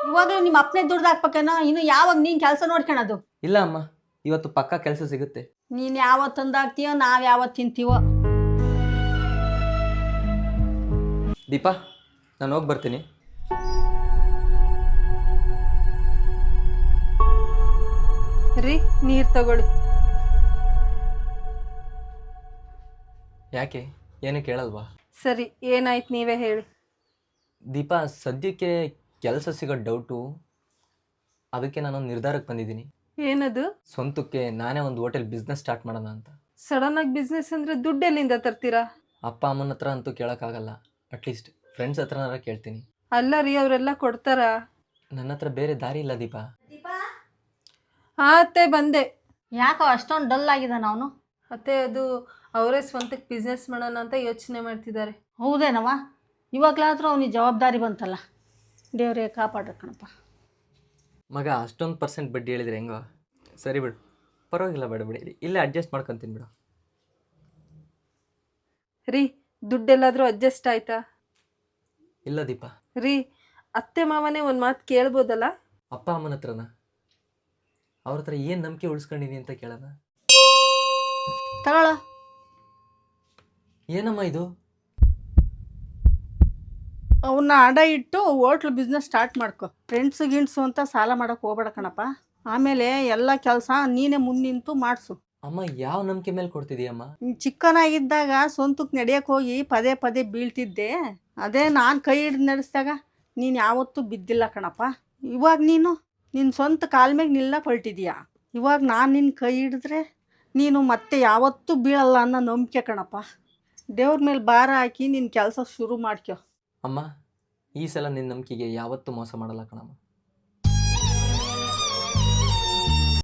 ಇವಾಗಲೂ ನಿಮ್ಮ ಅಪ್ಪನೇ ದುಡ್ದು ಹಾಕ್ಬೇಕೇನೋ, ಇನ್ನು ಯಾವಾಗ ನೀನು ಕೆಲಸ ನೋಡ್ಕೊಳೋದು? ಇಲ್ಲ ಅಮ್ಮ, ಇವತ್ತು ಪಕ್ಕಾ ಕೆಲಸ ಸಿಗುತ್ತೆ. ನೀನು ಯಾವತ್ತು ತಂದಾಕ್ತೀಯೋ, ನಾವು ಯಾವತ್ತು ತಿಂತೀವೋ. ದೀಪಾ, ನಾನು ಹೋಗಿ ಬರ್ತೀನಿ. ರೀ, ನೀರು ತಗೊಳ್ಳಿ. ಯಾಕೆ, ಏನು ಕೇಳಲ್ವಾ? ಸರಿ, ಏನಾಯ್ತು ನೀವೇ ಹೇಳಿ. ದೀಪಾ, ಸದ್ಯಕ್ಕೆ ಕೆಲಸ ಸಿಗೋ ಡೌಟು, ಅದಕ್ಕೆ ನಾನೊಂದು ನಿರ್ಧಾರಕ್ಕೆ ಬಂದಿದ್ದೀನಿ. ಏನದು? ಸ್ವಂತಕ್ಕೆ ನಾನೇ ಒಂದು ಹೋಟೆಲ್ ಬಿಸ್ನೆಸ್ ಸ್ಟಾರ್ಟ್ ಮಾಡೋಣ ಅಂತ. ಸಡನ್ ಆಗಿ ಬಿಸ್ನೆಸ್ ಅಂದ್ರೆ ದುಡ್ಡು ಎಲ್ಲಿಂದ ತರ್ತೀರಾ? ಅಪ್ಪ ಅಮ್ಮನ ಹತ್ರ ಅಂತೂ ಕೇಳೋಕ್ಕಾಗಲ್ಲ, ಅಟ್ಲೀಸ್ಟ್ ಫ್ರೆಂಡ್ಸ್ ಹತ್ರನಾರ ಕೇಳ್ತೀನಿ. ಅಲ್ಲ ರೀ, ಅವರೆಲ್ಲ ಕೊಡ್ತಾರಾ? ನನ್ನ ಹತ್ರ ಬೇರೆ ದಾರಿ ಇಲ್ಲ ದೀಪಾ. ಹಾ ಅತ್ತೆ, ಬಂದೆ. ಯಾಕೋ ಅಷ್ಟೊಂದು ಡಲ್ ಆಗಿದ್ದಾನ ಅವನು? ಅತ್ತೆ, ಅದು ಅವರೇ ಸ್ವಂತಕ್ಕೆ ಬಿಸ್ನೆಸ್ ಮಾಡೋಣ ಅಂತ ಯೋಚನೆ ಮಾಡ್ತಿದ್ದಾರೆ. ಹೌದೇನವ? ಇವಾಗಲಾದರೂ ಅವನಿಗೆ ಜವಾಬ್ದಾರಿ ಬಂತಲ್ಲ. ದೇವರೇ ಕಾಪಾಡ್ರಿ ಕಣಪ್ಪ. ಮಗ, ಅಷ್ಟೊಂದು % ಬಡ್ಡಿ ಹೇಳಿದ್ರೆ ಹೆಂಗೋ? ಸರಿ ಬಿಡು, ಪರವಾಗಿಲ್ಲ, ಬೇಡ ಬಿಡಿ, ಇಲ್ಲೇ ಅಡ್ಜಸ್ಟ್ ಮಾಡ್ಕೊತೀನಿ ಬಿಡು. ರೀ, ದುಡ್ಡೆಲ್ಲಾದರೂ ಅಡ್ಜಸ್ಟ್ ಆಯ್ತಾ? ಇಲ್ಲ ದೀಪಾ. ರೀ, ಅತ್ತೆ ಮಾವನೇ ಒಂದು ಮಾತು ಕೇಳ್ಬೋದಲ್ಲ? ಅಪ್ಪ ಅಮ್ಮನ ಹತ್ರನ? ಅವ್ರ ಹತ್ರ ಏನು ನಂಬಿಕೆ ಉಳಿಸ್ಕೊಂಡಿನಿ ಅಂತ ಕೇಳೋಣ. ತಗೊಳ. ಏನಮ್ಮ ಇದು? ಅವನ್ನ ಅಡ ಇಟ್ಟು ಹೋಟ್ಲ್ ಬಿಸ್ನೆಸ್ ಸ್ಟಾರ್ಟ್ ಮಾಡ್ಕೊ. ಫ್ರೆಂಡ್ಸು ಗಿಂಡ್ಸು ಅಂತ ಸಾಲ ಮಾಡೋಕೆ ಹೋಗ್ಬೇಡ ಕಣಪ್ಪ. ಆಮೇಲೆ ಎಲ್ಲ ಕೆಲಸ ನೀನೇ ಮುನ್ನಿಂತು ಮಾಡಿಸು. ಅಮ್ಮ, ಯಾವ ನಂಬಿಕೆ ಮೇಲೆ ಕೊಡ್ತಿದೀಯಮ್ಮ? ಚಿಕ್ಕನಾಗಿದ್ದಾಗ ಸ್ವಂತಕ್ಕೆ ನಡೆಯೋಕೆ ಹೋಗಿ ಪದೇ ಪದೇ ಬೀಳ್ತಿದ್ದೆ. ಅದೇ ನಾನು ಕೈ ಹಿಡ್ದು ನಡೆಸಿದಾಗ ನೀನು ಯಾವತ್ತೂ ಬಿದ್ದಿಲ್ಲ ಕಣಪ್ಪ. ಇವಾಗ ನೀನು ನಿನ್ನ ಸ್ವಂತ ಕಾಲ ಮೇಲೆ ನಿಲ್ಲಕ್ಕೆ ಹೊರಟಿದೀಯ. ಇವಾಗ ನಾನು ನಿನ್ನ ಕೈ ಹಿಡಿದ್ರೆ ನೀನು ಮತ್ತೆ ಯಾವತ್ತೂ ಬೀಳಲ್ಲ ಅನ್ನೋ ನಂಬಿಕೆ ಕಣಪ್ಪ. ದೇವ್ರ ಮೇಲೆ ಭಾರ ಹಾಕಿ ನಿನ್ನ ಕೆಲಸ ಶುರು ಮಾಡ್ಕೊ. ಅಮ್ಮ, ಈ ಸಲ ನಿನ್ನ ನಂಬಿಕೆಗೆ ಯಾವತ್ತೂ ಮೋಸ ಮಾಡಲ್ಲ ಕಣಮ್ಮ.